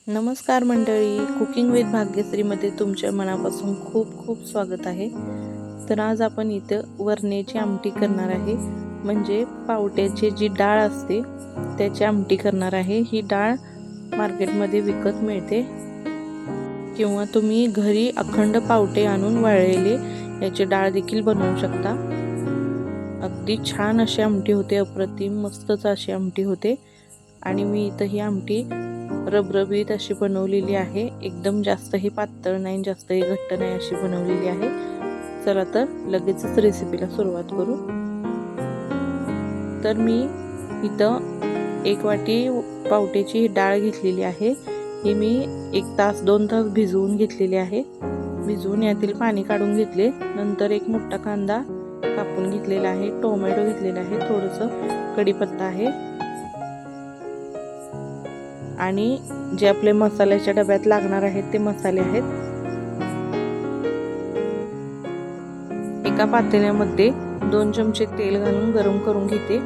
नमस्कार मंडळी, cooking with भाग्यश्रीमध्ये तुमच्या मनापासून खूप खूप स्वागत आहे. तर आज आपण इथं वरण्याची आमटी करणार आहे. म्हणजे पावट्याची जी डाळ असते त्याची आमटी करणार आहे. ही डाळ मार्केटमध्ये विकत मिळते किंवा तुम्ही घरी अखंड पावटे आणून वाळलेले याची डाळ देखील बनवू शकता. अगदी छान अशी आमटी होते, अप्रतिम मस्तच अशी आमटी होते. आणि मी इथं ही आमटी रबरबीत अशी बनवलेली आहे. एकदम जास्तही पातळ नाही, जास्तही घट्ट नाही अशी बनवलेली आहे. चला तर लगेचच रेसिपीला सुरुवात करू. तर मी इथं 1 वाटी पावट्याची डाळ घेतलेली आहे. ही मी 1 तास 2 तास भिजवून घेतलेली आहे. भिजवून यातील पाणी काढून घेतले. नंतर एक मोठा कांदा कापून घेतलेला आहे, टोमॅटो घेतलेला आहे, थोडंसं कढीपत्ता आहे आणि जे आपले मसाल्याच्या डब्यात लागणार आहेत ते मसाले आहेत. एका पातेल्यामध्ये 2 चमचे तेल घालून गरम करून घेते.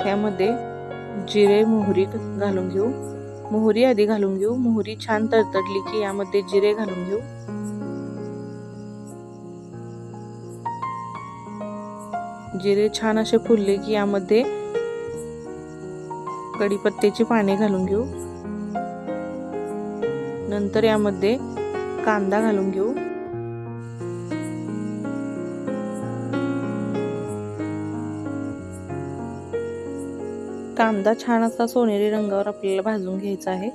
त्यामध्ये जिरे मोहरी घालून घेऊ. मोहरी आधी घालून घेऊ. मोहरी छान तडतडली की यामध्ये जिरे घालून घेऊ. जिरे छान असे फुलले की यामध्ये कढीपत्त्याची पाने घालून घेऊ. नंतर यामध्ये कांदा घालून घेऊ. कांदा छान असा सोनेरी रंगावर आपल्याला भाजून घ्यायचा आहे.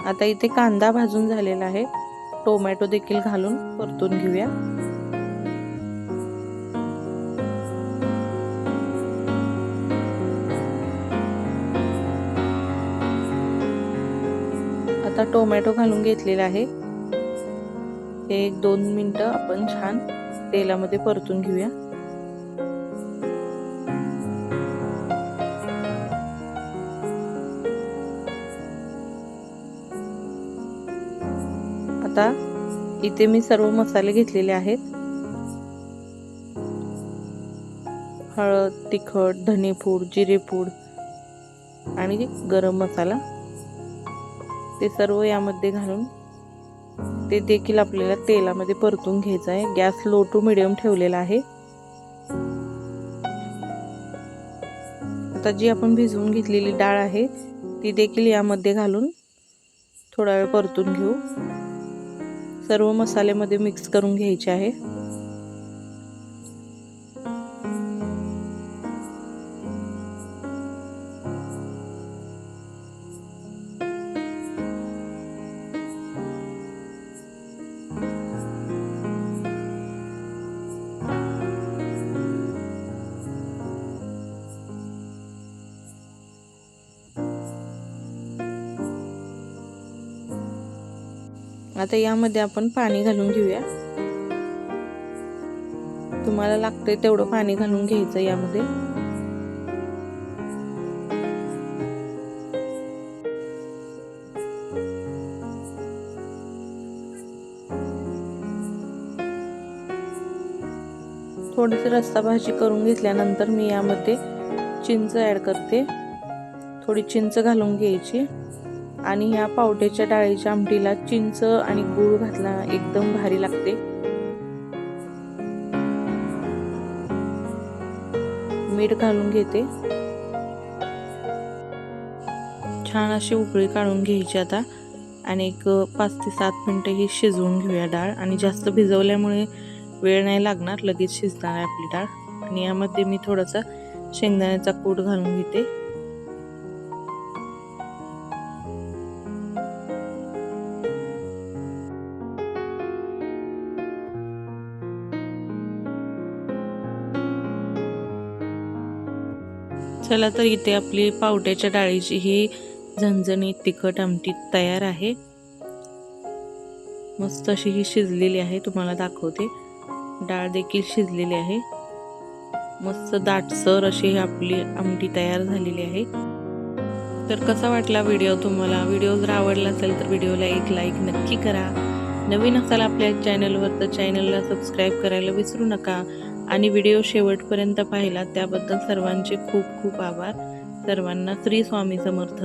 आता इथे कांदा भाजून झालेला आहे. टोमॅटो देखील घालून परतून घेऊया. आता टोमॅटो घालून घेतलेला आहे. 1-2 मिनिटं आपण छान तेलामध्ये परतून घेऊया. आता इथे मी सर्व मसाले घेतलेले आहेत. हळद, तिखट, धनेपूड, जिरेपूड आणि गरम मसाला ते सर्व यामध्ये घालून ते देखील आपल्याला तेलामध्ये परतून घ्यायचं आहे. गॅस लो टू मिडियम ठेवलेला आहे. आता जी आपण भिजवून घेतलेली डाळ आहे ती देखील यामध्ये घालून थोडा वेळ परतून घेऊ. सर्व मसाल्यामध्ये मिक्स करून घ्यायचे आहे. आता यामध्ये आपण पाणी घालून घेऊया. तुम्हाला लागतंय तेवढं पाणी घालून घ्यायचं यामध्ये. थोडीशी रस्सा भाजी करून घेतल्यानंतर मी यामध्ये चिंच ऍड करते. थोडी चिंच घालून घ्यायची आणि ह्या पावट्याच्या डाळीच्या आमटीला चिंच आणि गूळ घातला एकदम भारी लागते. मीठ घालून घेते. छान अशी उकळी काढून घ्यायची आता आणि एक 5 ते 7 मिनिटं ही शिजवून घेऊया डाळ. आणि जास्त भिजवल्यामुळे वेळ नाही लागणार, लगेच शिजणार आहे आपली डाळ. आणि यामध्ये मी थोडासा शेंगदाण्याचा कूट घालून घेते. चला तर इथे आपली पावट्याच्या डाळीची ही झणझणीत तिखट आमटी तयार आहे. मस्त अशी ही शिजलेली आहे. तुम्हाला दाखवते. डाळ देखील शिजलेली आहे. मस्त दाटसर अशी आपली आमटी तयार झालेली आहे. तर कसा वाटला व्हिडिओ तुम्हाला? व्हिडिओ जर आवडला असेल तर व्हिडिओला एक लाईक नक्की करा. नवीन असाल आपल्या चॅनलवर तर चॅनलला सबस्क्राईब करायला विसरू नका. आणि व्हिडिओ शेवटपर्यंत पाहिला त्याबद्दल सर्वांचे खूप खूप आभार. सर्वांना श्री स्वामी समर्थ.